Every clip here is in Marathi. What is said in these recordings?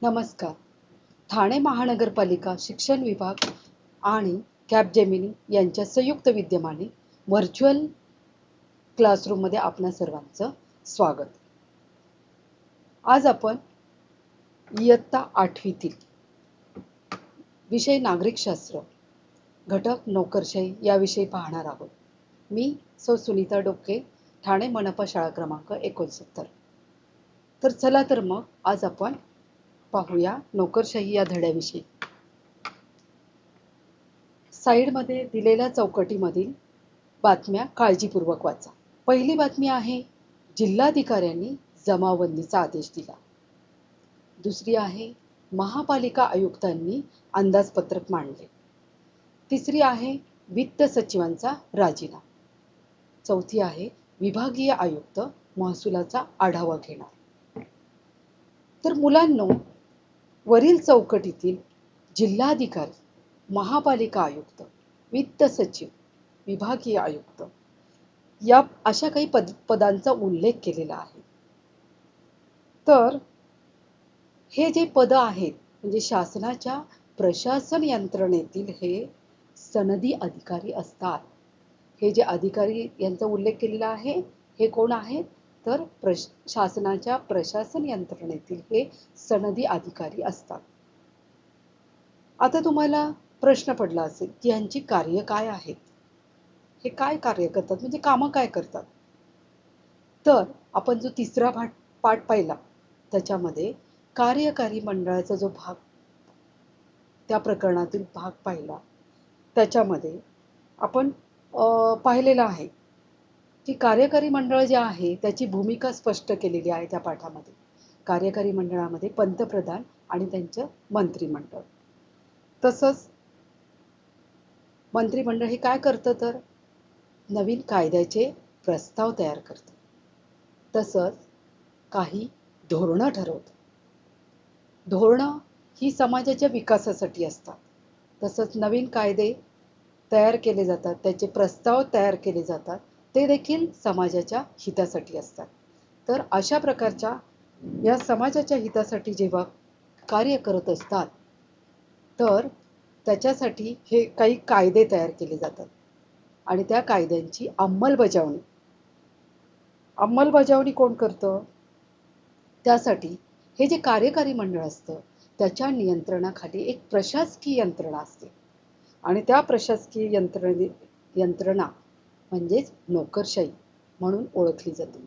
नमस्कार. ठाणे महानगरपालिका शिक्षण विभाग आणि कॅपजेमिनी यांच्या संयुक्त विद्यमाने व्हर्च्युअल क्लासरूममध्ये आपणा सर्वांचं स्वागत. आज आपण इयत्ता 8वीतील विषय नागरिकशास्त्र घटक नोकरशाही याविषयी पाहणार आहोत. मी सौ सुनीता डोके, ठाणे मनपा शाळा क्रमांक 69. तर चला तर मग आज आपण पाहूया नोकरशाही या धड्याविषयी. साइडमध्ये दिलेल्या चौकटीमधील बातम्या काळजीपूर्वक वाचा. पहिली बातमी आहे, जिल्हाधिकाऱ्यांनी जमावबंदीचा आदेश दिला. दुसरी आहे, महापालिका आयुक्तांनी अंदाजपत्रक मांडले. तिसरी आहे, वित्त सचिवांचा राजीनामा. चौथी आहे, विभागीय आयुक्त महसुलाचा आढावा घेणार. तर मुलांनो, वरील चौकटीतील जिल्हाधिकारी, महापालिका आयुक्त, वित्त सचिव, विभागीय आयुक्त या अशा काही पदांचा उल्लेख केलेला आहे. तर हे जे पद आहेत म्हणजे शासनाच्या प्रशासन यंत्रणेतील हे सनदी अधिकारी असतात. हे जे अधिकारी यांचा उल्लेख केलेला आहे हे कोण आहेत? तर शासनाच्या प्रशासन यंत्रणेतील हे सनदी अधिकारी असतात. आता तुम्हाला प्रश्न पडला असेल की यांची कार्य काय आहेत? हे काय कार्य करतात म्हणजे कामं काय करतात? तर आपण जो तिसरा पाठ पाहिला त्याच्यामध्ये कार्यकारी मंडळाचा जो भाग, त्या प्रकरणातील भाग पाहिला त्याच्यामध्ये आपण पाहिलेलं आहे की कार्यकारी मंडळ जे आहे त्याची भूमिका स्पष्ट केलेली आहे त्या पाठामध्ये. कार्यकारी मंडळामध्ये पंतप्रधान आणि त्यांचं मंत्रिमंडळ. तसंच मंत्रिमंडळ हे काय करतं तर नवीन कायद्याचे प्रस्ताव तयार करतं. तसंच काही धोरणं ठरवतं. धोरणं ही समाजाच्या विकासासाठी असतात. तसंच नवीन कायदे तयार केले जातात, त्याचे प्रस्ताव तयार केले जातात, ते देखील समाजाच्या हितासाठी असतात. तर अशा प्रकारच्या या समाजाच्या हितासाठी जेव्हा कार्य करत असतात तर त्याच्यासाठी हे काही कायदे तयार केले जातात आणि त्या कायद्यांची अंमलबजावणी कोण करतं? त्यासाठी हे जे कार्यकारी मंडळ असतं त्याच्या नियंत्रणाखाली एक प्रशासकीय यंत्रणा असते आणि त्या प्रशासकीय यंत्रणा म्हणजेच नोकरशाही म्हणून ओळखली जाते.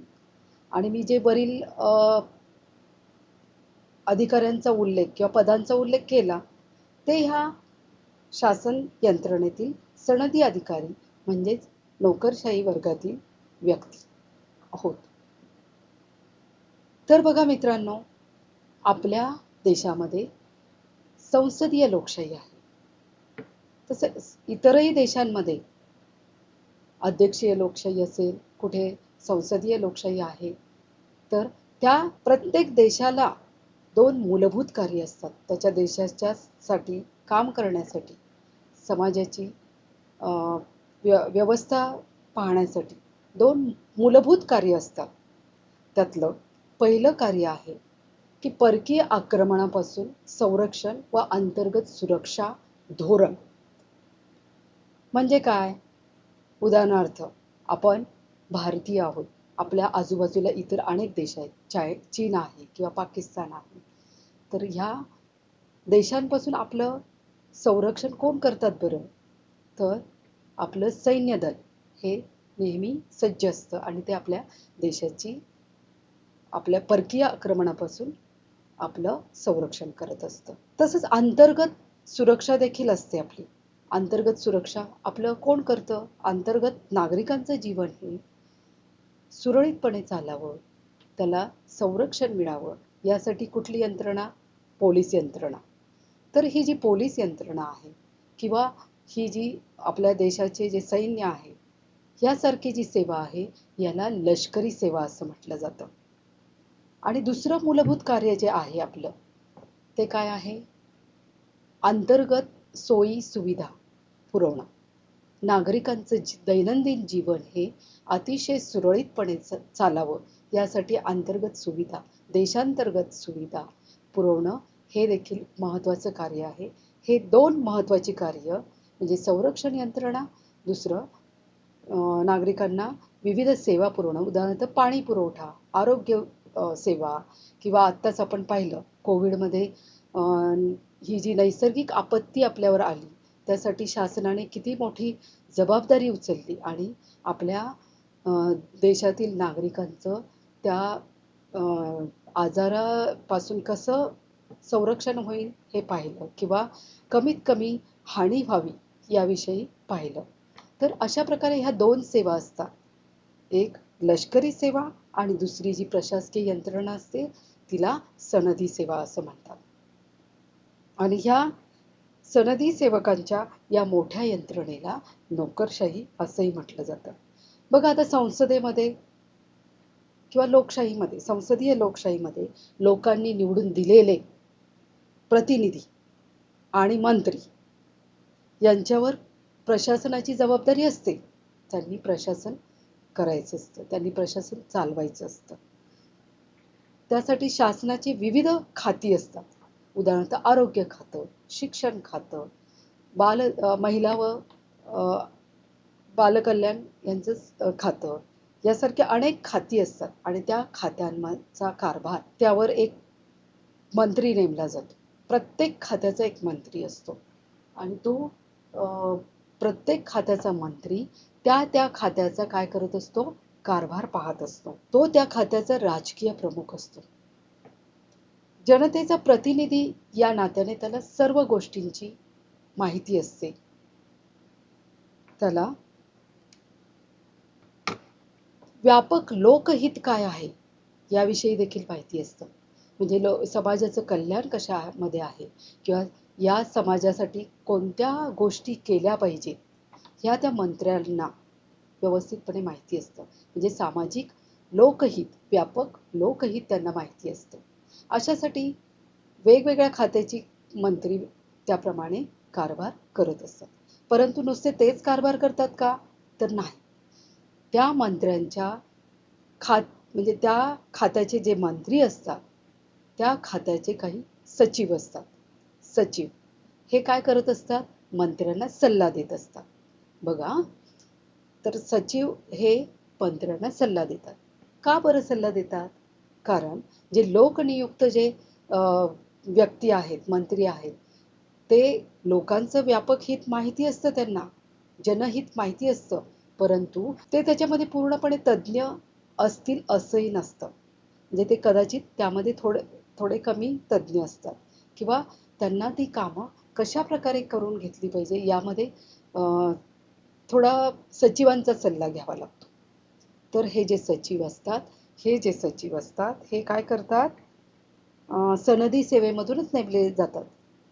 आणि मी जे वरील अधिकाऱ्यांचा उल्लेख किंवा पदांचा उल्लेख केला ते ह्या शासन यंत्रणेतील सनदी अधिकारी म्हणजेच नोकरशाही वर्गातील व्यक्ती आहोत. तर बघा मित्रांनो, आपल्या देशामध्ये संसदीय लोकशाही आहे. तसेच इतरही देशांमध्ये अध्यक्षीय लोकशाही असेल, कुठे संसदीय लोकशाही आहे. तर त्या प्रत्येक देशाला 2 मूलभूत कार्य असतात. त्याच्या देशाच्या साठी काम करण्यासाठी, समाजाची व्यवस्था पाहण्यासाठी 2 मूलभूत कार्य असतात. त्यातलं पहिलं कार्य आहे की परकीय आक्रमणापासून संरक्षण व अंतर्गत सुरक्षा धोरण. म्हणजे काय? उदाहरणार्थ, आपण भारतीय आहोत. आपल्या आजूबाजूला इतर अनेक देश आहेत. चीन आहे किंवा पाकिस्तान आहे. तर ह्या देशांपासून आपलं संरक्षण कोण करतात बरं? तर आपलं सैन्य दल हे नेहमी सज्ज असतं आणि ते आपल्या देशाची आपल्या परकीय आक्रमणापासून आपलं संरक्षण करत असतं. तसंच अंतर्गत सुरक्षा देखील असते आपली. अंतर्गत सुरक्षा आपलं कोण करतं? अंतर्गत नागरिकांचं जीवन हे सुरळीतपणे चालावं, त्याला संरक्षण मिळावं यासाठी कुठली यंत्रणा? पोलीस यंत्रणा. तर ही जी पोलीस यंत्रणा आहे किंवा ही जी आपल्या देशाचे जे सैन्य आहे यासारखी जी सेवा आहे याला लष्करी सेवा असं म्हटलं जातं. आणि दुसरं मूलभूत कार्य जे आहे आपलं ते काय आहे? अंतर्गत सोयी सुविधा पुरवणं. नागरिकांचं दैनंदिन जीवन हे अतिशय सुरळीतपणे चालावं यासाठी अंतर्गत सुविधा, देशांतर्गत सुविधा पुरवणं हे देखील महत्त्वाचं कार्य आहे. हे दोन महत्त्वाची कार्य म्हणजे संरक्षण यंत्रणा, दुसरं नागरिकांना विविध सेवा पुरवणं, उदाहरणार्थ पाणी पुरवठा, आरोग्य सेवा किंवा आत्ताच आपण पाहिलं कोविडमध्ये ही जी नैसर्गिक आपत्ती आपल्यावर आली त्यासाठी शासनाने किती मोठी जबाबदारी उचलली आणि आपल्या देशातील नागरिकांचं त्या आजारापासून कसं संरक्षण होईल हे पाहिलं किंवा कमीत कमी हानी व्हावी याविषयी पाहिलं. तर अशा प्रकारे ह्या दोन सेवा असतात. एक लष्करी सेवा आणि दुसरी जी प्रशासकीय यंत्रणा असते तिला सनदी सेवा असं म्हणतात. आणि ह्या सनदी सेवकांच्या या मोठ्या यंत्रणेला नोकरशाही असंही म्हटलं जातं. बघा आता संसदेमध्ये किंवा लोकशाहीमध्ये, संसदीय लोकशाहीमध्ये लोकांनी निवडून दिलेले प्रतिनिधी आणि मंत्री यांच्यावर प्रशासनाची जबाबदारी असते. त्यांनी प्रशासन करायचं असतं, त्यांनी प्रशासन चालवायचं असतं. त्यासाठी शासनाची विविध खाती असतात. उदाहरणार्थ आरोग्य खातं, शिक्षण खातं, महिला व बालकल्याण यांचं खातं यासारख्या अनेक खाती असतात आणि त्या खात्यांचा कारभार त्यावर एक मंत्री नेमला जातो. प्रत्येक खात्याचा एक मंत्री असतो आणि तो प्रत्येक खात्याचा मंत्री त्या खात्याचा काय करत असतो? कारभार पाहत असतो. तो त्या खात्याचा राजकीय प्रमुख असतो. जनतेचा प्रतिनिधी या नात्याने त्याला सर्व गोष्टींची माहिती असते. त्याला व्यापक लोकहित काय आहे याविषयी देखील माहिती असतं. म्हणजे समाजाचं कल्याण कशामध्ये आहे किंवा या समाजासाठी कोणत्या गोष्टी केल्या पाहिजेत ह्या त्या मंत्र्यांना व्यवस्थितपणे माहिती असतं. म्हणजे सामाजिक लोकहित, व्यापक लोकहित त्यांना माहिती असतं. अशासाठी वेगवेगळ्या खात्याची मंत्री त्याप्रमाणे कारभार करत असतात. परंतु नुसते तेच कारभार करतात का? तर नाही. त्या मंत्र्यांच्या म्हणजे त्या खात्याचे जे मंत्री असतात त्या खात्याचे काही सचिव असतात. सचिव हे काय करत असतात? मंत्र्यांना सल्ला देत असतात. बघा, तर सचिव हे मंत्र्यांना सल्ला देतात. का बरं सल्ला देतात? कारण जे लोकनियुक्त जे व्यक्ती आहेत, मंत्री आहेत, ते लोकांचं व्यापक हित माहिती असतं त्यांना, जनहित माहिती असतं, परंतु ते त्याच्यामध्ये पूर्णपणे तज्ज्ञ असतील असंही नसतं. म्हणजे ते कदाचित त्यामध्ये थोडे कमी तज्ज्ञ असतात किंवा त्यांना ती कामं कशा प्रकारे करून घेतली पाहिजे यामध्ये थोडा सचिवांचा सल्ला घ्यावा लागतो. तर हे जे सचिव असतात हे काय करतात? सनदी सेवेमधूनच नेमले जातात.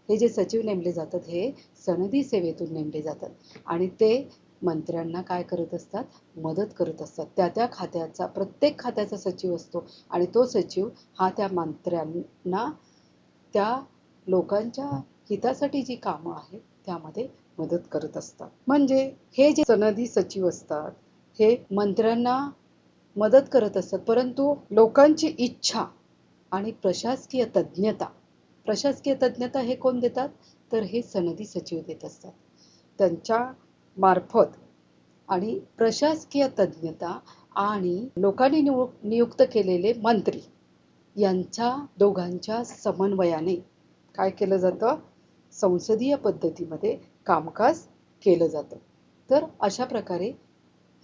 हे जे सचिव नेमले जातात हे सनदी सेवेतून नेमले जातात आणि ते मंत्र्यांना काय करत असतात? मदत करत असतात. त्या खात्याचा प्रत्येक खात्याचा सचिव असतो आणि तो सचिव हा त्या मंत्र्यांना त्या लोकांच्या हितासाठी जी कामं आहेत त्यामध्ये मदत करत असतात. म्हणजे हे जे सनदी सचिव असतात हे मंत्र्यांना मदत करत असतात, परंतु लोकांची इच्छा आणि प्रशासकीय तज्ञता हे कोण देतात? तर हे सनदी सचिव देत असतात. त्यांच्या मार्फत आणि प्रशासकीय तज्ञता आणि लोकांनी नियुक्त केलेले मंत्री यांच्या दोघांच्या समन्वयाने काय केलं जातं? संसदीय पद्धतीमध्ये कामकाज केलं जातं. तर अशा प्रकारे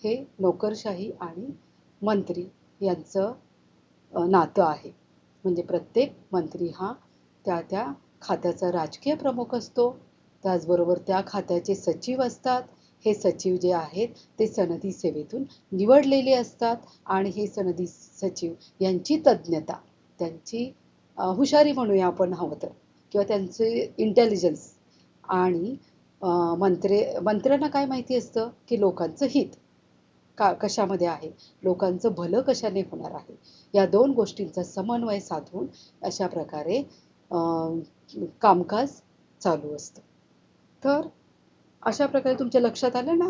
हे नोकरशाही आणि मंत्री यांचं नातं आहे. म्हणजे प्रत्येक मंत्री हा त्या खात्याचा राजकीय प्रमुख असतो. त्याचबरोबर त्या खात्याचे सचिव असतात. हे सचिव जे आहेत ते सनदी सेवेतून निवडलेले असतात आणि हे सनदी सचिव यांची तज्ञता, त्यांची हुशारी म्हणूया आपण हवं तर, किंवा त्यांचे इंटेलिजन्स आणि मंत्र्यांना काय माहिती असतं की लोकांचं हित कशामध्ये आहे, लोकांचं भलं कशाने होणार आहे, या दोन गोष्टींचा समन्वय साधून अशा प्रकारे कामकाज चालू असतं. तर अशा प्रकारे तुमच्या लक्षात आलं ना?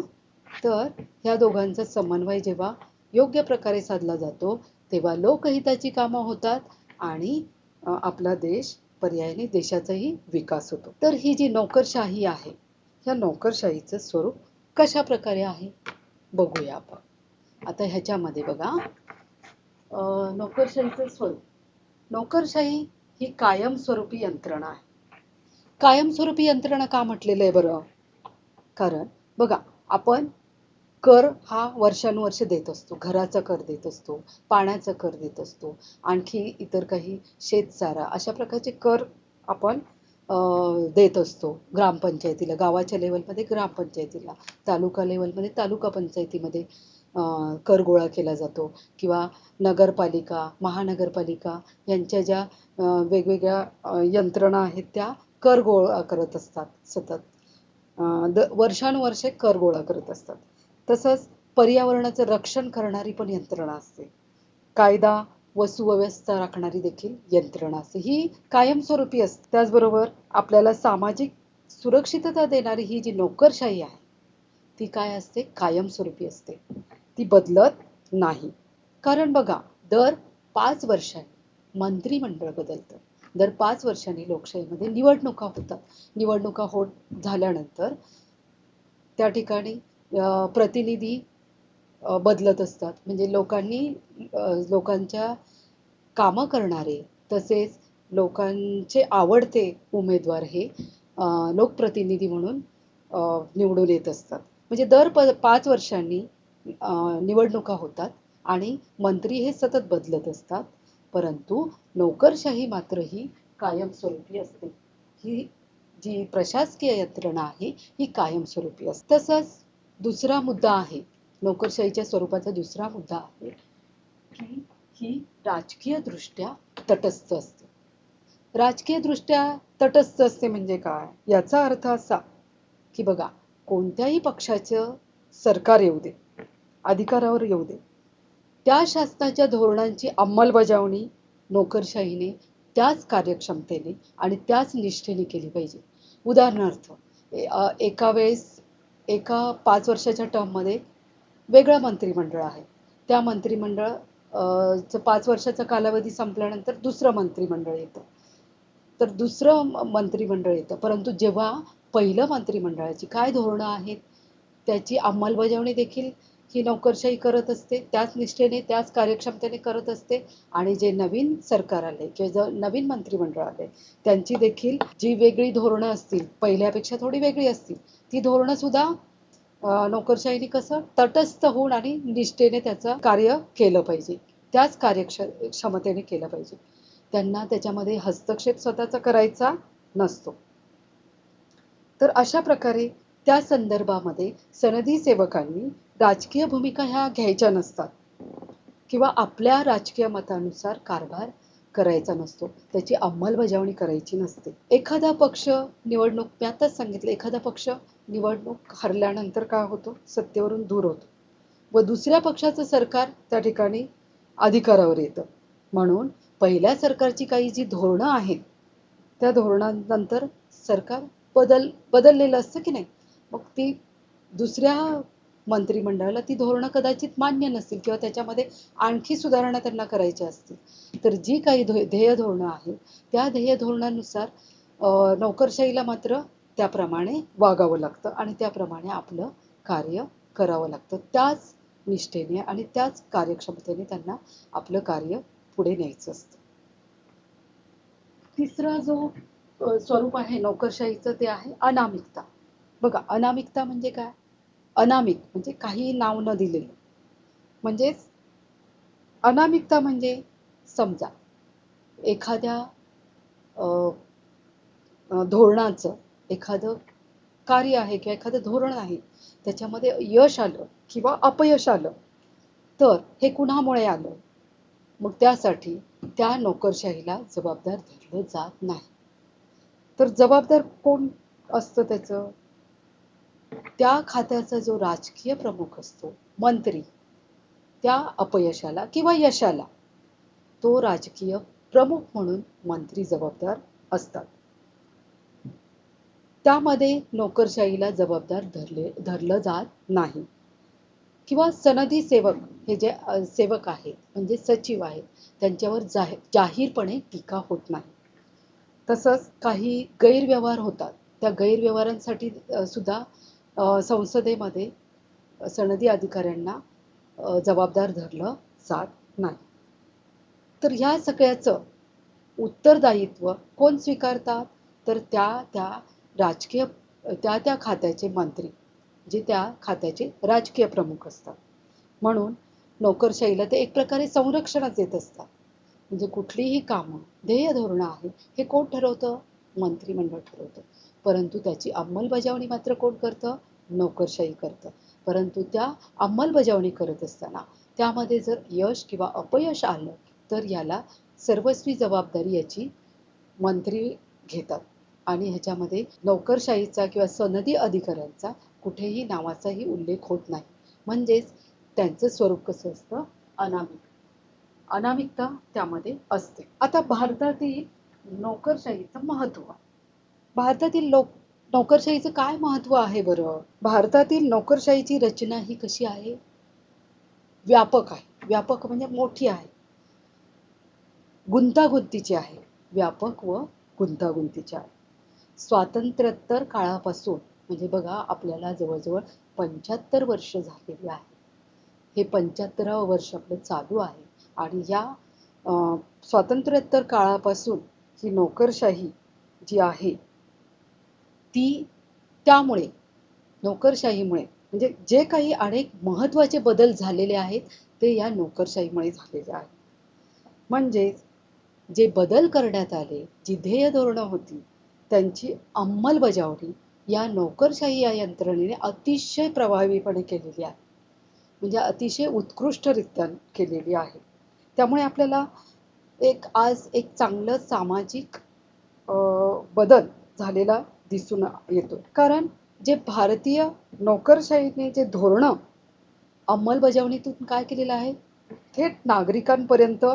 तर ह्या दोघांचा समन्वय जेव्हा योग्य प्रकारे साधला जातो तेव्हा लोकहिताची कामं होतात आणि आपला देश पर्यायाने देशाचाही विकास होतो. तर ही जी नोकरशाही आहे, ह्या नोकरशाहीचं स्वरूप कशा प्रकारे आहे बघूया आपण. आता ह्याच्यामध्ये बघा, नोकरशाहीचं स्वरूप. नोकरशाही ही कायमस्वरूपी यंत्रणा आहे. कायमस्वरूपी यंत्रणा का म्हटलेलं आहे बरं? कारण बघा, आपण कर हा वर्षानुवर्षे देत असतो. घराचा कर देत असतो, पाण्याचा कर देत असतो, आणखी इतर काही शेतसारा अशा प्रकारचे कर आपण देत असतो. ग्रामपंचायतीला, गावाच्या लेवलमध्ये ग्रामपंचायतीला, तालुका लेवलमध्ये तालुका पंचायतीमध्ये कर गोळा केला जातो, किंवा नगरपालिका, महानगरपालिका यांच्या ज्या वेगवेगळ्या यंत्रणा आहेत त्या कर गोळा करत असतात सतत. वर्षानुवर्षे कर गोळा करत असतात. तसंच पर्यावरणाचं रक्षण करणारी पण यंत्रणा असते. कायदा व सुव्यवस्था राखणारी देखील यंत्रणा असते. ही कायमस्वरूपी असते. त्याचबरोबर आपल्याला सामाजिक सुरक्षितता देणारी ही जी नोकरशाही आहे ती काय असते? कायमस्वरूपी असते. ती बदलत नाही. कारण बघा, दर 5 वर्षांनी मंत्रिमंडळ बदलतं. दर 5 वर्षांनी लोकशाहीमध्ये निवडणुका होतात. निवडणुका झाल्यानंतर त्या ठिकाणी प्रतिनिधी बदलत असतात. म्हणजे लोकांच्या कामं करणारे, तसेच लोकांचे आवडते उमेदवार हे लोकप्रतिनिधी म्हणून निवडून येत असतात. म्हणजे दर 5 वर्षांनी निवडणुका होतात आणि मंत्री हे सतत बदलत असतात. परंतु नोकरशाही मात्र ही कायमस्वरूपी असते. ही जी प्रशासकीय यंत्रणा आहे ही कायमस्वरूपी असते. तसंच दुसरा मुद्दा आहे, नोकरशाहीच्या स्वरूपाचा दुसरा मुद्दा आहे की ही राजकीय दृष्ट्या तटस्थ असते. राजकीय दृष्ट्या तटस्थ असते म्हणजे काय? याचा अर्थ असा की बघा, कोणत्याही पक्षाचं सरकार येऊ दे, अधिकारावर येऊ दे, त्या शासनाच्या धोरणांची अंमलबजावणी नोकरशाहीने त्याच कार्यक्षमतेने आणि त्याच निष्ठेने केली पाहिजे. उदाहरणार्थ, एका वेळेस एका 5 वर्षाच्या टर्ममध्ये वेगळं मंत्रिमंडळ आहे. त्या मंत्रिमंडळ 5 वर्षाचा कालावधी संपल्यानंतर दुसरं मंत्रिमंडळ येतं. तर दुसरं मंत्रिमंडळ येतं. परंतु जेव्हा पहिलं मंत्रिमंडळाची काय धोरणं आहेत त्याची अंमलबजावणी देखील ही नोकरशाही करत असते. त्याच निष्ठेने, त्याच कार्यक्षमतेने करत असते. आणि जे नवीन सरकार आले किंवा जे नवीन मंत्रिमंडळ आले त्यांची देखील जी वेगळी धोरणं असतील, पहिल्यापेक्षा थोडी वेगळी असतील, ती धोरणं सुद्धा नोकरशाहीने कसं तटस्थ होऊन आणि निष्ठेने त्याचं कार्य केलं पाहिजे. त्याच कार्यक्षमतेने केलं पाहिजे. त्यांना त्याच्यामध्ये हस्तक्षेप स्वतःचा करायचा नसतो. तर अशा प्रकारे त्या संदर्भामध्ये सनदी सेवकांनी राजकीय भूमिका ह्या घ्यायच्या नसतात किंवा आपल्या राजकीय मतानुसार कारभार करायचा नसतो. त्याची अंमलबजावणी करायची नसते. एखादा पक्ष निवडणूक, मी आताच सांगितलं, एखादा पक्ष निवडणूक हरल्यानंतर काय होतो? सत्तेवरून दूर होतो व दुसऱ्या पक्षाचं सरकार त्या ठिकाणी अधिकारावर येतं. म्हणून पहिल्या सरकारची काही जी धोरणं आहेत त्या धोरणानंतर सरकार बदललेलं असतं की नाही, मग ती दुसऱ्या मंत्रिमंडळाला ती धोरणं कदाचित मान्य नसतील किंवा त्याच्यामध्ये आणखी सुधारणा त्यांना करायच्या असतील. तर जी काही ध्येय धोरणं आहेत त्या ध्येय धोरणानुसार नोकरशाहीला मात्र त्याप्रमाणे वागावं लागतं आणि त्याप्रमाणे आपलं कार्य करावं लागतं. त्याच निष्ठेने आणि त्याच कार्यक्षमतेने त्यांना आपलं कार्य पुढे न्यायचं असतं. तिसरा जो स्वरूप आहे नोकरशाहीचं ते आहे अनामिकता. बघा, अनामिकता म्हणजे काय? अनामिक म्हणजे काही नाव न दिलेलं. म्हणजेच अनामिकता म्हणजे समजा एखाद्या धोरणाचं एखादं कार्य आहे किंवा एखादं धोरण आहे, त्याच्यामध्ये यश आलं किंवा अपयश आलं, तर हे कुणामुळे आलं? मग त्यासाठी त्या नोकरशाहीला जबाबदार धरलं जात नाही. तर जबाबदार कोण असतं त्याचं? त्या खात्याचा जो राजकीय प्रमुख असतो, मंत्री, त्या अपयशाला किंवा यशाला तो राजकीय प्रमुख म्हणून मंत्री जबाबदार असतात. त्यामध्ये नोकरशाहीला जबाबदार धरलं जात नाही. किंवा सनदी सेवक, हे जे सेवक आहेत म्हणजे सचिव आहेत, त्यांच्यावर जाहीरपणे टीका होत नाही. तसंच काही गैरव्यवहार होतात. त्या गैरव्यवहारांसाठी सुद्धा संसदेमध्ये सनदी अधिकाऱ्यांना जबाबदार धरलं जात नाही. तर ह्या सगळ्याचं उत्तरदायित्व कोण स्वीकारतात? तर त्या त्या राजकीय त्या त्या खात्याचे मंत्री, जे त्या खात्याचे राजकीय प्रमुख असतात. म्हणून नोकरशाहीला ते एक प्रकारे संरक्षणच देत असतात. म्हणजे कुठलीही कामं, ध्येय धोरणं आहे, हे कोण ठरवतं? मंत्रिमंडळ ठरवतं. परंतु त्याची अंमलबजावणी मात्र कोण करतं? नोकरशाही करतं. परंतु त्या अंमलबजावणी करत असताना त्यामध्ये जर यश किंवा अपयश आलं, तर याला सर्वस्वी जबाबदारी याची मंत्री घेतात. आणि ह्याच्यामध्ये नोकरशाहीचा किंवा सनदी अधिकाऱ्यांचा कुठेही नावाचाही उल्लेख होत नाही. म्हणजेच त्यांचं स्वरूप कसं असतं? अनामिक. अनामिकता त्यामध्ये असते. आता भारतातील नोकरशाहीचं महत्त्व. भारतातील नोकरशाहीचं काय महत्त्व आहे बरं? भारतातील नोकरशाहीची रचना ही कशी आहे? व्यापक आहे. व्यापक म्हणजे मोठी आहे. गुंतागुंतीची आहे. व्यापक व गुंतागुंतीची आहे. स्वातंत्र्योत्तर काळापासून म्हणजे बघा आपल्याला जवळजवळ 75 वर्ष झालेली आहे. हे 75वं वर्ष आपलं चालू आहे आणि या स्वातंत्र्योत्तर काळापासून ही नोकरशाही जी आहे ती त्यामुळे नोकरशाहीमुळे म्हणजे जे काही अनेक महत्त्वाचे बदल झालेले आहेत ते या नोकरशाहीमुळे झालेले आहेत. म्हणजे जे बदल करण्यात आले, जी ध्येय धोरणं होती, त्यांची अंमलबजावणी या नोकरशाही या यंत्रणेने अतिशय प्रभावीपणे केलेली आहे. म्हणजे अतिशय उत्कृष्टरित्या केलेली आहे. त्यामुळे आपल्याला आज एक चांगलं सामाजिक बदल झालेला दिसून येतो. कारण जे भारतीय नोकरशाहीने जे धोरणं अंमलबजावणीतून काय केलेलं आहे? थेट नागरिकांपर्यंत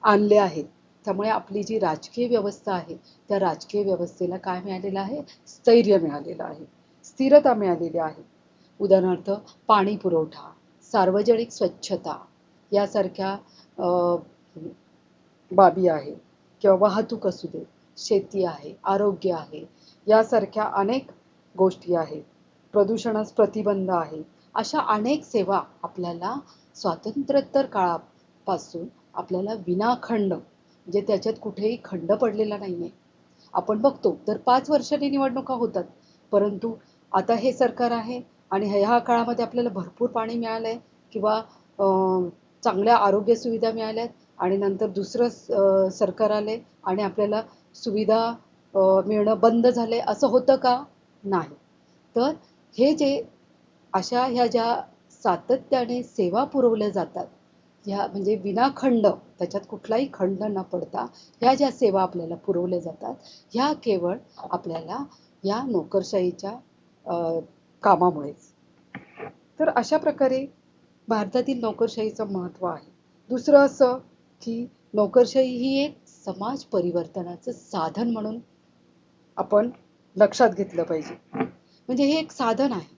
आणले आहेत. त्यामुळे आपली जी राजकीय व्यवस्था आहे, त्या राजकीय व्यवस्थेला काय मिळालेलं आहे? स्थैर्य मिळालेलं आहे. स्थिरता मिळालेली आहे. उदाहरणार्थ पाणी पुरवठा, सार्वजनिक स्वच्छता यासारख्या बाबी आहे किंवा वाहतूक असू दे, शेती आहे, आरोग्य आहे, यासारख्या अनेक गोष्टी आहेत. प्रदूषणास प्रतिबंध आहे. अशा अनेक सेवा आपल्याला स्वातंत्र्योत्तर काळापासून आपल्याला विनाखंड म्हणजे त्याच्यात कुठेही खंड पडलेला नाहीये. आपण बघतो तर 5 वर्षांनी निवडणुका होतात. परंतु आता हे सरकार आहे आणि ह्या काळामध्ये आपल्याला भरपूर पाणी मिळालंय किंवा चांगल्या आरोग्य सुविधा मिळाल्यात आणि नंतर दुसरं सरकार आले आणि आपल्याला सुविधा मिळणं बंद झाले असं होतं का? नाही. तर हे जे ह्या ज्या सातत्याने सेवा पुरवल्या जातात, ह्या म्हणजे विनाखंड त्याच्यात कुठलाही खंड न पडता ह्या ज्या सेवा आपल्याला पुरवल्या जातात, ह्या केवळ आपल्याला या नोकरशाहीच्या कामामुळेच. तर अशा प्रकारे भारतातील नोकरशाहीचं महत्त्व आहे. दुसरं असं की नोकरशाही ही एक समाज परिवर्तनाचं साधन म्हणून आपण लक्षात घेतलं पाहिजे. म्हणजे हे एक साधन आहे.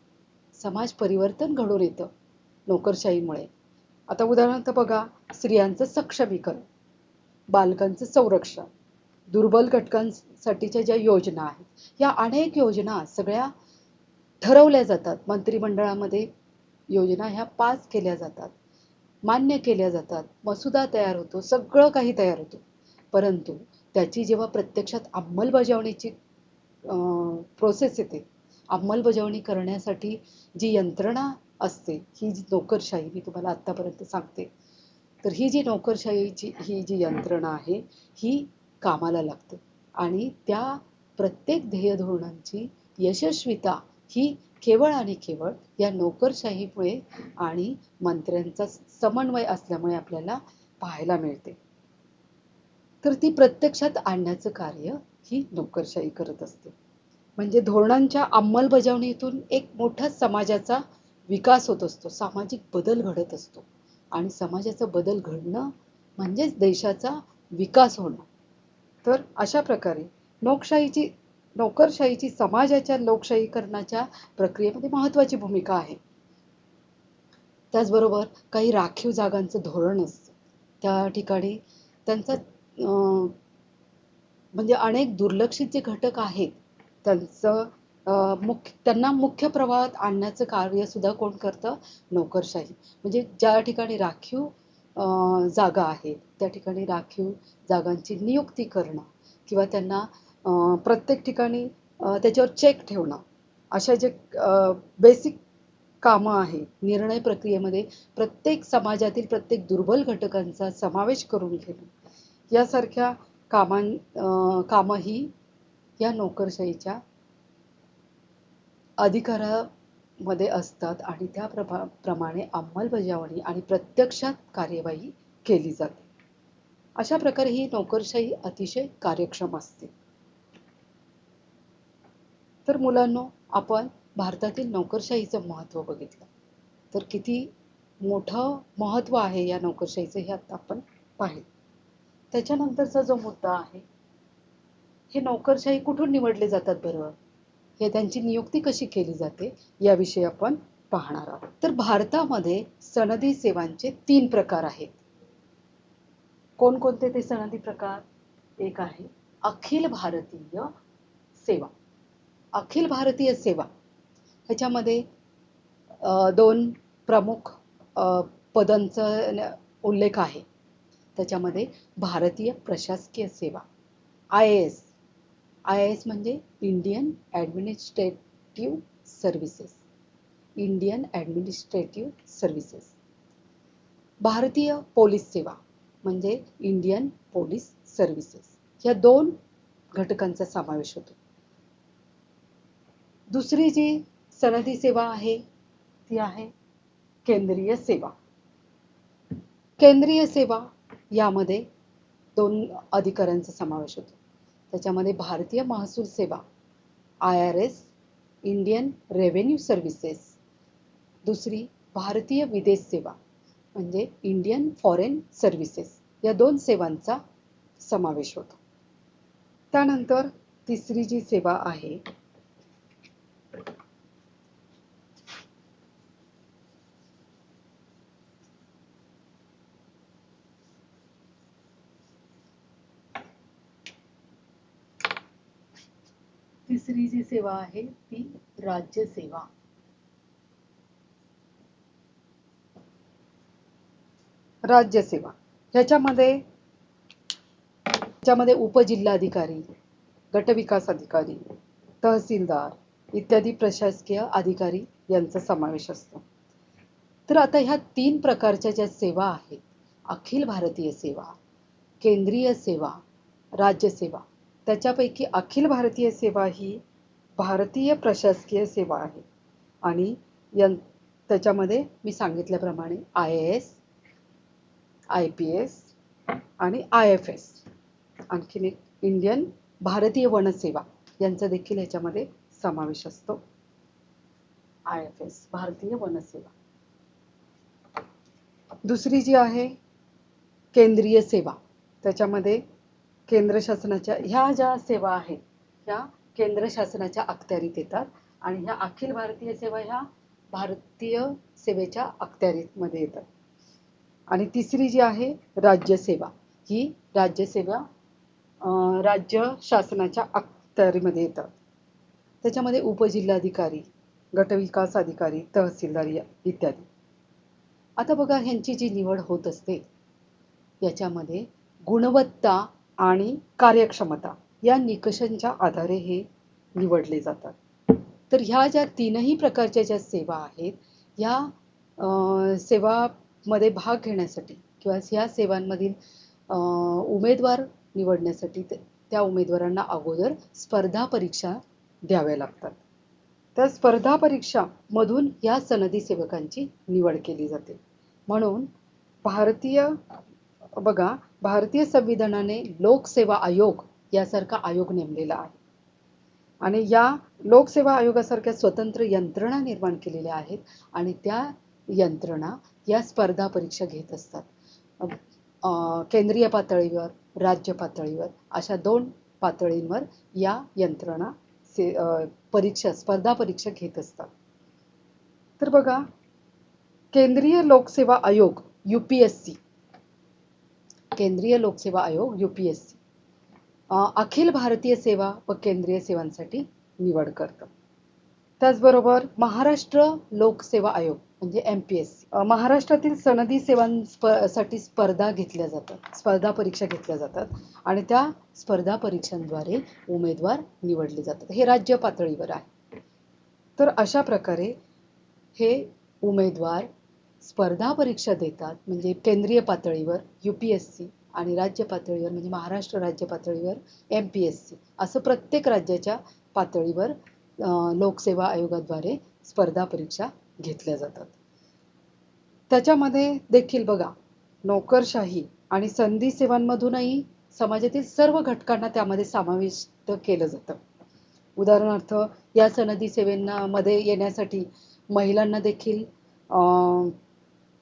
समाज परिवर्तन घडून येतं नोकरशाहीमुळे. आता उदाहरणार्थ बघा, स्त्रियांचं सक्षमीकरण, बालकांचं संरक्षण, दुर्बल घटकांसाठीच्या ज्या योजना आहेत, या अनेक योजना सगळ्या ठरवल्या जातात. मंत्रिमंडळामध्ये योजना ह्या पास केल्या जातात, मान्य केल्या जातात, मसुदा तयार होतो, सगळं काही तयार होतं. परंतु त्याची जेव्हा प्रत्यक्षात अंमलबजावणीची प्रोसेस येते, अंमलबजावणी करण्यासाठी जी यंत्रणा असते, ही जी नोकरशाही मी तुम्हाला आत्तापर्यंत सांगते. तर ही जी नोकरशाहीची ही जी यंत्रणा आहे, ही कामाला लागते आणि त्या प्रत्येक ध्येय धोरणांची यशस्वीता ही केवळ आणि केवळ या नोकरशाहीमुळे आणि मंत्र्यांचा समन्वय असल्यामुळे आपल्याला पाहायला मिळते. तर ती प्रत्यक्षात आणण्याचं कार्य ही नोकरशाही करत असते. म्हणजे धोरणांच्या अंमलबजावणीतून एक मोठा समाजाचा विकास होत असतो, सामाजिक बदल घडत असतो आणि समाजाचा बदल घडणं म्हणजेच देशाचा विकास होणं. तर अशा प्रकारे नोकरशाहीची समाजाच्या लोकशाहीकरणाच्या प्रक्रियेमध्ये महत्त्वाची भूमिका आहे. त्याचबरोबर काही राखीव जागांचं धोरण असतं. त्या ठिकाणी त्यांचा म्हणजे अनेक दुर्लक्षित जे घटक आहेत त्यांचं त्यांना मुख्य प्रवाहात आणण्याचं कार्य सुद्धा कोण करतं? नोकरशाही. म्हणजे ज्या ठिकाणी राखीव जागा आहेत त्या ठिकाणी राखीव जागांची नियुक्ती करणं किंवा त्यांना प्रत्येक ठिकाणी त्याच्यावर चेक ठेवणं, अशा जे बेसिक कामं आहेत, निर्णय प्रक्रियेमध्ये प्रत्येक समाजातील प्रत्येक दुर्बल घटकांचा समावेश करून घेणं, यासारख्या कामं ही या नोकरशाहीच्या अधिकारामध्ये असतात आणि त्या प्रमाणे अंमलबजावणी आणि प्रत्यक्षात कार्यवाही केली जाते. अशा प्रकारे ही नोकरशाही अतिशय कार्यक्षम असते. तर मुलांनो, आपण भारतातील नोकरशाहीचं महत्त्व बघितलं. तर किती मोठं महत्त्व आहे या नोकरशाहीचं हे आता आपण पाहिलं. त्याच्यानंतरचा जो मुद्दा आहे, हे नोकरशाही कुठून निवडले जातात बरं? हे त्यांची नियुक्ती कशी केली जाते याविषयी आपण पाहणार आहोत. तर भारतामध्ये सनदी सेवांचे 3 प्रकार आहेत. कोणकोणते ते सनदी प्रकार? एक आहे अखिल भारतीय सेवा. अखिल भारतीय सेवा ह्याच्यामध्ये 2 प्रमुख पदांचा उल्लेख आहे. त्याच्यामध्ये भारतीय प्रशासकीय सेवा IAS. IAS म्हणजे Indian administrative services. Indian administrative services. भारतीय पोलीस सेवा म्हणजे इंडियन पोलीस सर्व्हिसेस. या 2 घटकांचा समावेश होतो. दुसरी जी सनदी सेवा आहे ती आहे केंद्रीय सेवा. केंद्रीय सेवा यामध्ये 2 अधिकाऱ्यांचा समावेश होतो. त्याच्यामध्ये भारतीय महसूल सेवा IRS, इंडियन रेव्हेन्यू सर्व्हिसेस. दुसरी भारतीय विदेश सेवा म्हणजे इंडियन फॉरेन सर्व्हिसेस. या 2 सेवांचा समावेश होतो. त्यानंतर तिसरी जी सेवा आहे तिसरी जी सेवा आहे ती राज्य सेवा. राज्य सेवा ह्याच्यामध्ये उपजिल्हाधिकारी, गटविकास अधिकारी, तहसीलदार इत्यादी प्रशासकीय अधिकारी यांचा समावेश असतो. तर आता ह्या 3 प्रकारच्या ज्या सेवा आहेत, अखिल भारतीय सेवा, केंद्रीय सेवा, राज्य सेवा, त्याच्यापैकी अखिल भारतीय सेवा ही भारतीय प्रशासकीय सेवा आहे आणि त्याच्यामध्ये मी सांगितल्याप्रमाणे IAS, IPS आणि IFS, आणखीन एक इंडियन भारतीय वनसेवा यांचा देखील याच्यामध्ये समावेश असतो. IFS भारतीय वनसेवा. दुसरी जी आहे केंद्रीय सेवा, त्याच्यामध्ये केंद्र शासनाच्या ह्या ज्या सेवा आहेत ह्या केंद्र शासनाच्या अखत्यारीत येतात आणि ह्या अखिल भारतीय सेवा ह्या भारतीय सेवेच्या अखत्यारीमध्ये येतात. आणि तिसरी जी आहे राज्य सेवा, ही राज्य सेवा राज्य शासनाच्या अखत्यारीमध्ये येतात. त्याच्यामध्ये उपजिल्हाधिकारी, गटविकास अधिकारी, तहसीलदार इत्यादी. आता बघा ह्यांची जी निवड होत असते याच्यामध्ये गुणवत्ता आणि कार्यक्षमता या निकषांच्या आधारे हे निवडले जातात. तर ह्या ज्या 3ही प्रकारच्या ज्या सेवा आहेत ह्या सेवामध्ये भाग घेण्यासाठी किंवा ह्या सेवांमधील उमेदवार निवडण्यासाठी त्या उमेदवारांना अगोदर स्पर्धा परीक्षा द्याव्या लागतात. त्या स्पर्धा परीक्षामधून या सनदी सेवकांची निवड केली जाते. म्हणून भारतीय संविधानाने लोकसेवा आयोग यासारखा आयोग नेमलेला आहे आणि या लोकसेवा आयोगासारख्या स्वतंत्र यंत्रणा निर्माण केलेल्या आहेत आणि त्या यंत्रणा या स्पर्धा परीक्षा घेत असतात. केंद्रीय पातळीवर, राज्य पातळीवर अशा 2 पातळींवर या यंत्रणा स्पर्धा परीक्षा घेत असतात. तर बघा, केंद्रीय लोकसेवा आयोग UPSC, केंद्रीय लोकसेवा आयोग UPSC अखिल भारतीय सेवा व केंद्रीय सेवांसाठी निवड करतं. त्याचबरोबर महाराष्ट्र लोकसेवा आयोग म्हणजे MPSC महाराष्ट्रातील सनदी सेवांसाठी स्पर्धा घेतल्या जातात, स्पर्धा परीक्षा घेतल्या जातात आणि त्या स्पर्धा परीक्षांद्वारे उमेदवार निवडले जातात. हे राज्य पातळीवर आहे. तर अशा प्रकारे हे उमेदवार स्पर्धा परीक्षा देतात, म्हणजे केंद्रीय पातळीवर UPSC आणि राज्य पातळीवर म्हणजे महाराष्ट्र राज्य पातळीवर MPSC असं प्रत्येक राज्याच्या पातळीवर लोकसेवा आयोगाद्वारे स्पर्धा परीक्षा घेतल्या जातात. त्याच्यामध्ये देखील बघा, नोकरशाही आणि संधी सेवांमधूनही समाजातील सर्व घटकांना त्यामध्ये समाविष्ट केलं जातं. उदाहरणार्थ या सनदी सेवांमध्ये येण्यासाठी महिलांना देखील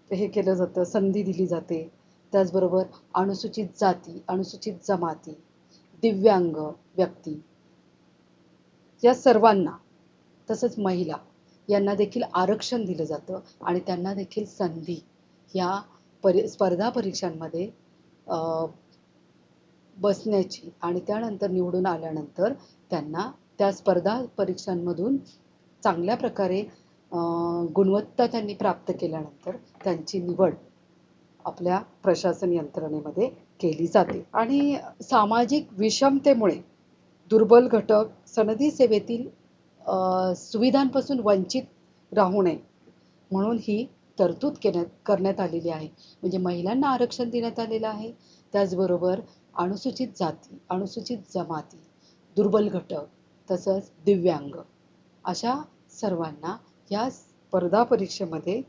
हे केलं जातं, संधी दिली जाते. त्याचबरोबर अनुसूचित जाती, अनुसूचित जमाती, दिव्यांग व्यक्ती या सर्वांना, तसंच महिला यांना देखील आरक्षण दिलं जातं आणि त्यांना देखील संधी या स्पर्धा परीक्षांमध्ये बसण्याची आणि त्यानंतर निवडून आल्यानंतर त्यांना त्या स्पर्धा परीक्षांमधून चांगल्या प्रकारे गुणवत्ता त्यांनी प्राप्त केल्यानंतर त्यांची निवड आपल्या प्रशासन यंत्रणेमध्ये केली जाते. आणि सामाजिक विषमतेमुळे दुर्बल घटक सनदी सेवेतील सुविधांपासून वंचित राहू नये म्हणून ही तरतूद करण्यात आलेली आहे. म्हणजे महिलांना आरक्षण देण्यात आलेलं आहे. त्याचबरोबर अनुसूचित जाती, अनुसूचित जमाती, दुर्बल घटक तसंच दिव्यांग अशा सर्वांना या स्पर्धा परीक्षेमध्ये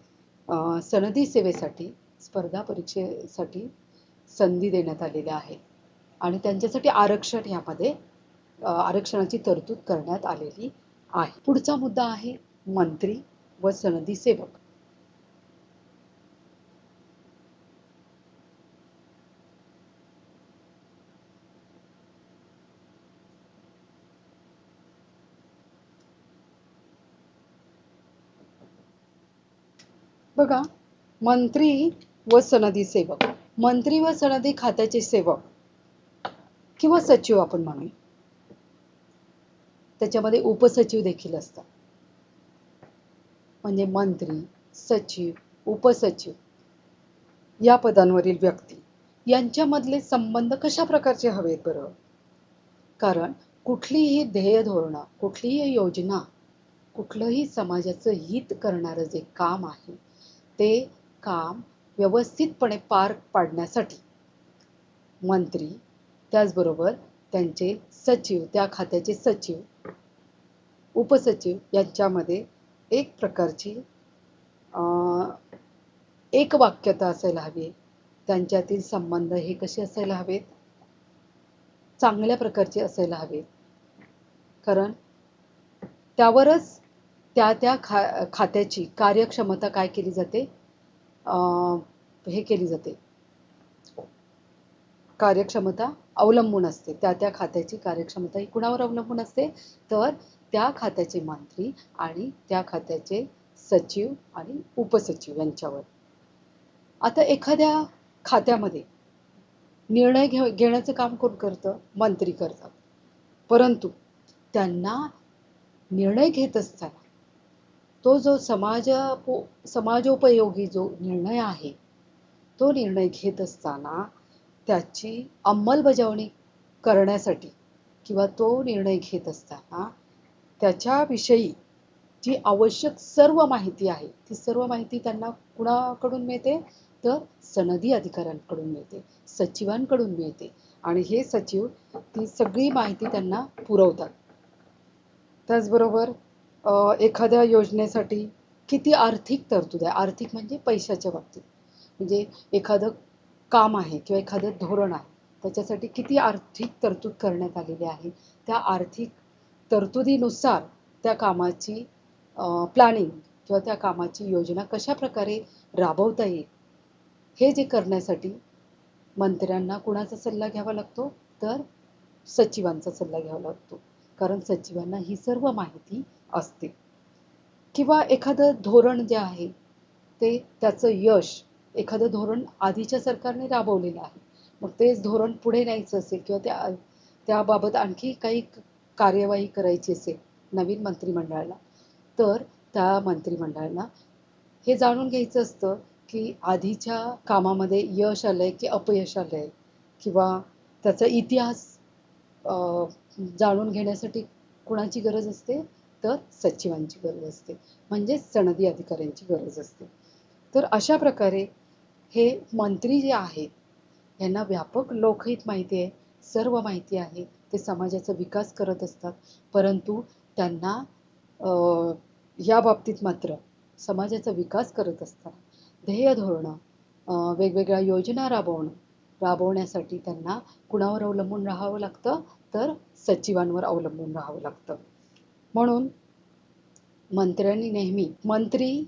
सनदी सेवेसाठी स्पर्धा परीक्षेसाठी संधी देण्यात आलेल्या आहेत आणि त्यांच्यासाठी आरक्षण यामध्ये आरक्षणाची तरतूद करण्यात आलेली आहे. पुढचा मुद्दा आहे मंत्री व सनदी सेवक. बघा, मंत्री व सनदी सेवक. मंत्री व सनदी खात्याचे सेवक किंवा सचिव आपण म्हणूया. त्याच्यामध्ये उपसचिव देखील असतात. म्हणजे मंत्री, सचिव, उपसचिव या पदांवरील व्यक्ती यांच्यामधले संबंध कशा प्रकारचे हवेत बरं? कारण कुठलीही ध्येय धोरणं, कुठलीही योजना, कुठलंही समाजाचं हित करणारं जे काम आहे ते काम व्यवस्थितपणे पार पाडण्यासाठी मंत्री, त्याचबरोबर त्यांचे सचिव, त्या खात्याचे सचिव, उपसचिव यांच्यामध्ये एक प्रकारची एकवाक्यता असायला हवी. त्यांच्यातील संबंध हे कसे असायला हवेत? चांगल्या प्रकारचे असायला हवेत. कारण त्यावरच त्या खात्याची कार्यक्षमता काय केली जाते? हे केली जाते. कार्यक्षमता अवलंबून असते. त्या खात्याची कार्यक्षमता ही कुणावर अवलंबून असते? तर त्या खात्याचे मंत्री आणि त्या खात्याचे सचिव आणि उपसचिव यांच्यावर. आता एखाद्या खात्यामध्ये निर्णय घेण्याचं काम कोण करतं? मंत्री करतात. परंतु त्यांना निर्णय घेत असताना तो जो समाजोपयोगी जो निर्णय आहे, तो निर्णय घेत असताना त्याची अंमलबजावणी करण्यासाठी किंवा तो निर्णय घेत असताना त्याच्याविषयी जी आवश्यक सर्व माहिती आहे, ती सर्व माहिती त्यांना कुणाकडून मिळते? तर सनदी अधिकाऱ्यांकडून मिळते, सचिवांकडून मिळते आणि हे सचिव ती सगळी माहिती त्यांना पुरवतात. त्याचबरोबर एखाद्या योजनेसाठी किती आर्थिक तरतूद आहे, आर्थिक म्हणजे पैशाच्या बाबतीत, म्हणजे एखादं काम आहे किंवा एखादं धोरण आहे त्याच्यासाठी किती आर्थिक तरतूद करण्यात आलेली आहे, त्या आर्थिक तरतुदीनुसार त्या कामाची प्लॅनिंग किंवा त्या कामाची योजना कशा प्रकारे राबवता येईल हे जे करण्यासाठी मंत्र्यांना कुणाचा सल्ला घ्यावा लागतो? तर सचिवांचा सल्ला घ्यावा लागतो. कारण सचिवांना ही सर्व माहिती असते. किंवा एखादं धोरण जे आहे ते त्याचं यश, एखादं धोरण आधीच्या सरकारने राबवलेलं आहे, मग तेच धोरण पुढे न्यायचं असेल किंवा त्याबाबत आणखी काही कार्यवाही करायची असेल नवीन मंत्रिमंडळाला, तर त्या मंत्रिमंडळाला हे जाणून घ्यायचं असतं की आधीच्या कामामध्ये यश आलंय की अपयश आलंय, किंवा त्याचा इतिहास जाणून घेण्यासाठी कुणाची गरज असते, तर सचिवांची गरज असते, म्हणजेच सनदी अधिकाऱ्यांची गरज असते. तर अशा प्रकारे हे मंत्री जे आहेत यांना व्यापक लोकहित माहिती आहे, सर्व माहिती आहे, ते समाजाचा विकास करत असतात, परंतु त्यांना या बाबतीत मात्र समाजाचा विकास करत असताना ध्येय धोरणं, वेगवेगळ्या योजना राबवण्यासाठी त्यांना कुणावर अवलंबून राहावं लागतं, तर सचिवांवर अवलंबून राहावं लागतं. म्हणून मंत्र्यांनी नेहमी मंत्री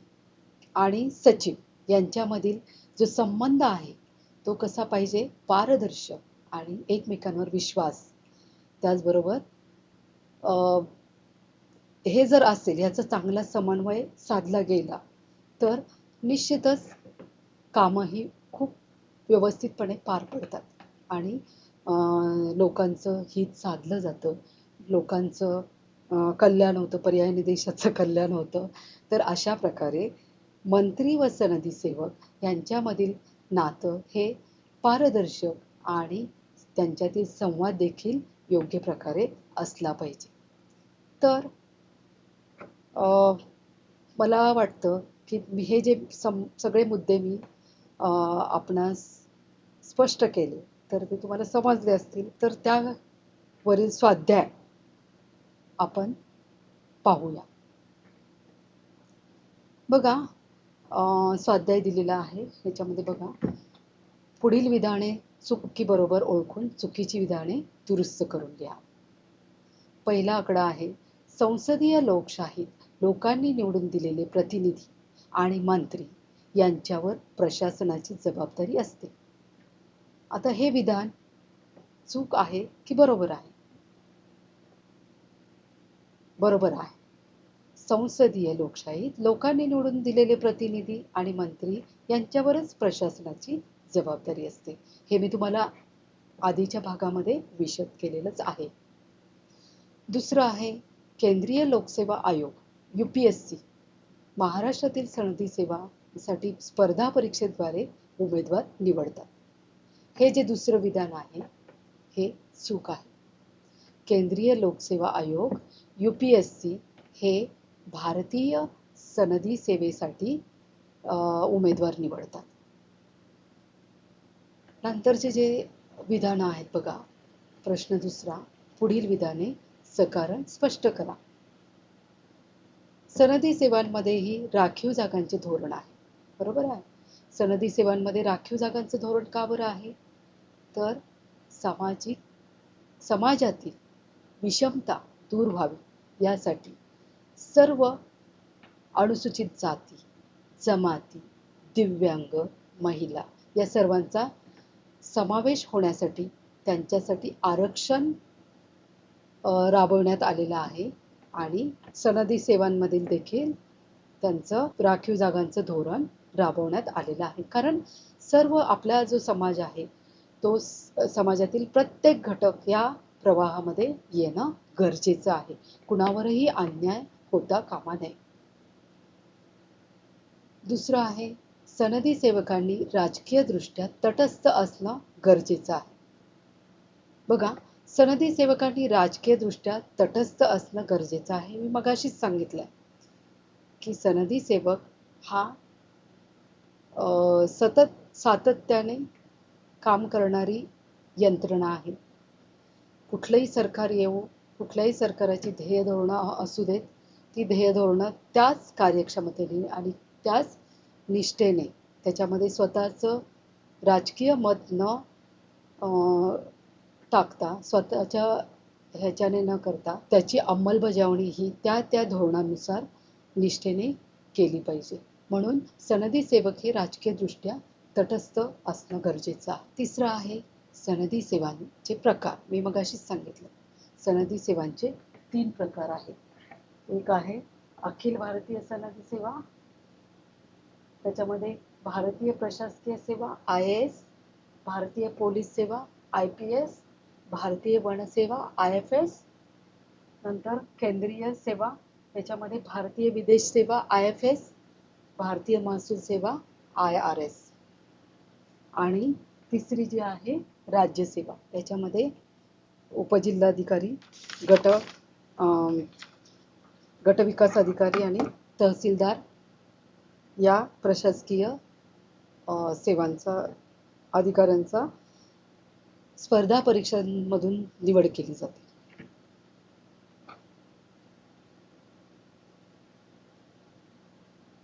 आणि सचिव यांच्यामधील जो संबंध आहे तो कसा पाहिजे, पारदर्शक आणि एकमेकांवर विश्वास. त्याचबरोबर हे जर असेल, याचा चांगला समन्वय साधला गेला तर निश्चितच कामही खूप व्यवस्थितपणे पार पडतात आणि लोकांचं हित साधलं जातं, लोकांचं कल्याण होतं, पर्यायाने देशाचं कल्याण होतं. तर अशा प्रकारे मंत्री व सनदी सेवक यांच्यामधील नातं हे पारदर्शक आणि त्यांच्यातील संवाद देखील योग्य प्रकारे असला पाहिजे. तर मला वाटतं की हे जे सगळे मुद्दे मी आपणास स्पष्ट केले तर ते तुम्हाला समजले असतील. तर त्यावरील स्वाध्याय आपण पाहूया. बघा, स्वाध्याय दिलेला आहे, ह्याच्यामध्ये बघा, पुढील विधाने चुकी बरोबर ओळखून चुकीची विधाने दुरुस्त करून लिहा. पहिला आकडा आहे, संसदीय लोकशाहीत लोकांनी निवडून दिलेले प्रतिनिधी आणि मंत्री यांच्यावर प्रशासनाची जबाबदारी असते. आता हे विधान चूक आहे की बरोबर आहे? बरोबर आहे. संसदीय लोकशाहीत लोकांनी निवडून दिलेले प्रतिनिधी आणि मंत्री यांच्यावरच प्रशासनाची जबाबदारी असते. हे मी तुम्हाला आधीच्या भागामध्ये विशद केलेलंच आहे. दुसरं आहे, केंद्रीय लोकसेवा आयोग UPSC महाराष्ट्रातील सनदी सेवासाठी स्पर्धा परीक्षेद्वारे उमेदवार निवडतात. हे जे दुसरं विधान आहे हे चूक आहे. केंद्रीय लोकसेवा आयोग UPSC हे भारतीय सनदी सेवेसाठी उमेदवार निवडतात. नंतरचे जे विधान आहेत बघा, प्रश्न दुसरा, पुढील विधाने सकारण स्पष्ट करा. सनदी सेवांमध्येही राखीव जागांचे धोरण आहे. बरोबर आहे. सनदी सेवांमध्ये राखीव जागांचे धोरण का बरं आहे? तर समाजातील विषमता दूर व्हावी यासाठी सर्व अनुसूचित जाती, जमाती, दिव्यांग, महिला या सर्वांचा समावेश होण्यासाठी त्यांच्यासाठी आरक्षण राबवण्यात आलेलं आहे आणि सनदी सेवांमधील देखील त्यांचं राखीव जागांचं धोरण राबवण्यात आलेलं आहे. कारण सर्व आपला जो समाज आहे तो समाजातील प्रत्येक घटक या प्रवाहामध्ये येणं गरजेचं आहे. कुणावरही अन्याय होता कामा नये. दुसरं आहे, सनदी सेवकांनी राजकीय दृष्ट्या तटस्थ असणं गरजेचं आहे. बघा, सनदी सेवकांनी राजकीय दृष्ट्या तटस्थ असणं गरजेचं आहे. मी मगाशीच सांगितलंय की सनदी सेवक हा सातत्याने काम करणारी यंत्रणा आहे. कुठलंही सरकार येवो, कुठल्याही सरकाराची ध्येय धोरणं असू देत, ती ध्येय धोरणं त्याच कार्यक्षमतेने आणि त्याच निष्ठेने त्याच्यामध्ये स्वतःचं राजकीय मत न टाकता, स्वतःच्या ह्याच्याने न करता त्याची अंमलबजावणी ही त्या धोरणानुसार निष्ठेने केली पाहिजे. म्हणून सनदी सेवक हे राजकीय दृष्ट्या तटस्थ असणं गरजेचं आहे. तिसरं आहे, सनदी सेवांचे प्रकार. मी मगाशीच सांगितलं, सनदी सेवांचे 3 प्रकार आहेत. एक आहे अखिल भारतीय सनदी सेवा, त्याच्यामध्ये भारतीय प्रशासकीय सेवा IAS, भारतीय पोलीस सेवा IPS, भारतीय वनसेवा IFS, नंतर केंद्रीय सेवा त्याच्यामध्ये भारतीय विदेश सेवा IFS, भारतीय महसूल सेवा IRS आणि तिसरी जी आहे राज्यसेवा त्याच्यामध्ये उपजिल्हाधिकारी, गट गटविकास अधिकारी आणि तहसीलदार या प्रशासकीय सेवांचा अधिकाऱ्यांचा स्पर्धा परीक्षांमधून निवड केली जाते.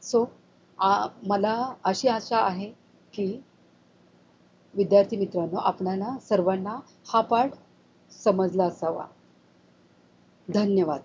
सो मला अशी आशा आहे की विद्यार्थी मित्रांनो आपणाला सर्वांना हा पाठ समजला असावा. धन्यवाद.